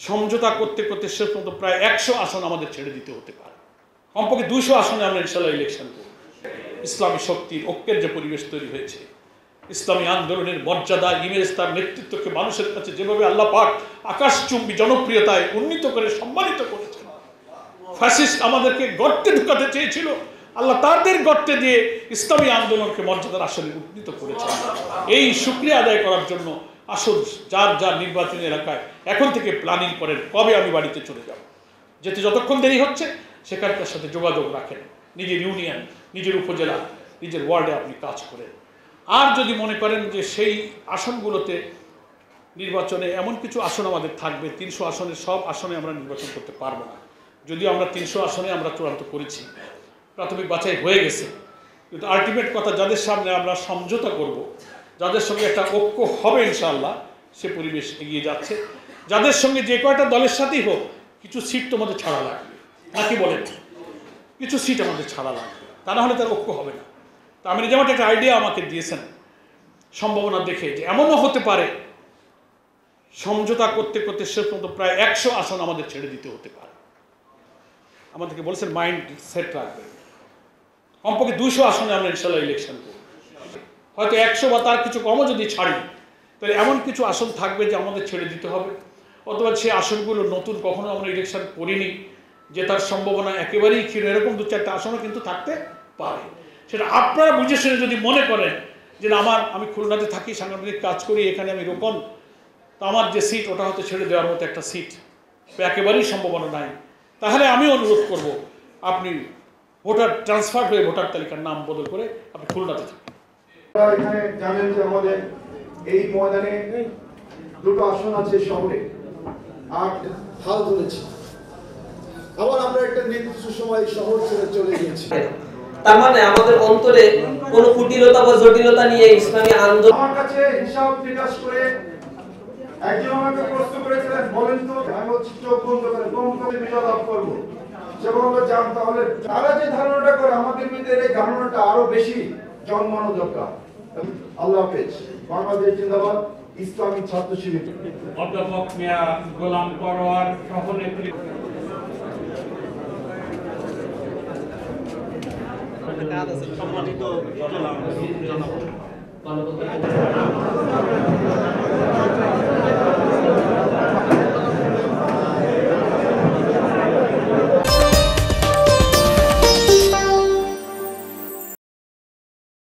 সমঝোতা করতে করতে শেষ পর্যন্ত প্রায় 100 আসন আমাদের ছেড়ে দিতে হতে পারে। কমপক্ষে 200 আসনে আমরা ইনশাআল্লাহ ইলেকশন করব। ইসলামী শক্তির ঐক্যের যে পরিবেশ তৈরি হয়েছে, ইসলামী আন্দোলনের মর্যাদা, ইমেজ, তার নেতৃত্বকে মানুষের কাছে যেভাবে আল্লাহ পাক আকাশচুম্বী জনপ্রিয়তায় উন্নীত করে সম্মানিত করেছেন। ফ্যাসিস্ট আমাদেরকে গর্তে ঢুকাতে চেয়েছিল, আল্লাহ তাদের গর্তে দিয়ে ইসলামী আন্দোলনকে মর্যাদার আসনে উন্নীত করেছেন। এই শুকরিয়া আদায় করার জন্য আসুন যার যার নির্বাচনী এলাকায় এখন থেকে প্ল্যানিং করেন, কবে আমি বাড়িতে চলে যাব। যেতে যতক্ষণ দেরি হচ্ছে সেখানকার সাথে যোগাযোগ রাখেন, নিজের ইউনিয়ন, নিজের উপজেলা, নিজের ওয়ার্ডে আপনি কাজ করেন। আর যদি মনে করেন যে সেই আসনগুলোতে নির্বাচনে এমন কিছু আসন আমাদের থাকবে, 300 আসনের সব আসনে আমরা নির্বাচন করতে পারবো না। যদিও আমরা 300 আসনে আমরা চূড়ান্ত করেছি, প্রাথমিক বাছাই হয়ে গেছে, কিন্তু আলটিমেট কথা যাদের সামনে আমরা সমঝোতা করব, যাদের সঙ্গে একটা ঐক্য হবে ইনশাআল্লাহ, সে পরিবেশ এগিয়ে যাচ্ছে। যাদের সঙ্গে যে কয়টা দলের সাথেই হোক কিছু সিট তোমাদের ছাড়া লাগবে, নাকি বলেন? কিছু সিট আমাদের ছাড়া লাগবে, তা না হলে তার ঐক্য হবে না। তা আমি যেমন একটা আইডিয়া আমাকে দিয়েছেন সম্ভাবনা দেখে, যে এমনও হতে পারে সমঝোতা করতে করতে শেষ পর্যন্ত প্রায় 100 আসন আমাদের ছেড়ে দিতে হতে পারে। আমাদেরকে বলেছেন মাইন্ড সেট রাখবে, কমপক্ষে 200 আসনে আমরা ইনশাআল্লাহ ইলেকশন করব। হয়তো 100 বা তার কিছু কমও যদি ছাড়ি, তাহলে এমন কিছু আসন থাকবে যে আমাদের ছেড়ে দিতে হবে, অথবা সেই আসনগুলো নতুন কখনো আমরা ইলেকশন করিনি, যে তার সম্ভাবনা একেবারেই ক্ষীণ, এরকম 2-4টা আসনও কিন্তু থাকতে পারে। সেটা আপনারা বুঝে শুনে যদি মনে করেন যে আমি খুলনাতে থাকি, সাংগঠনিক কাজ করি, এখানে আমি রোপণ, তো আমার যে সিট ওটা হয়তো ছেড়ে দেওয়ার মতো একটা সিট একেবারেই সম্ভাবনা নাই, তাহলে আমি অনুরোধ করব আপনি ভোটার ট্রান্সফার হয়ে ভোটার তালিকার নাম বদল করে আপনি খুলনাতে থাকেন। এখানে জানেন যে আমাদের এই ময়দানে 2টো আসন আছে শহরে, 8 হাল ধরেছি। আবার আমরা একটা নির্দিষ্ট সময় শহর ছেড়ে চলে গিয়েছি। তার মানে আমাদের অন্তরে কোন কুটিলতা বা জটিলতা নিয়ে ইসলামী আন্দোলন। আমার কাছে হিসাব নিকাশ করে একজন আমাকে প্রশ্ন করেছিলেন, বলেন তো আমি চোখ বন্ধ করে কোন বিজয় লাভ করবো। সে বললো যান, তাহলে তারা যে ধারণাটা করে আমাদের ভিতরে এই ধারণাটা আরো বেশি জন্মানো দরকার। আল্লাহ হাফেজ। বাংলাদেশ জিন্দাবাদ। ইসলামী ছাত্র শিবির। অধ্যাপক মিয়া গোলাম পরোয়ার সহনেত্রী। সম্মানিত জনাব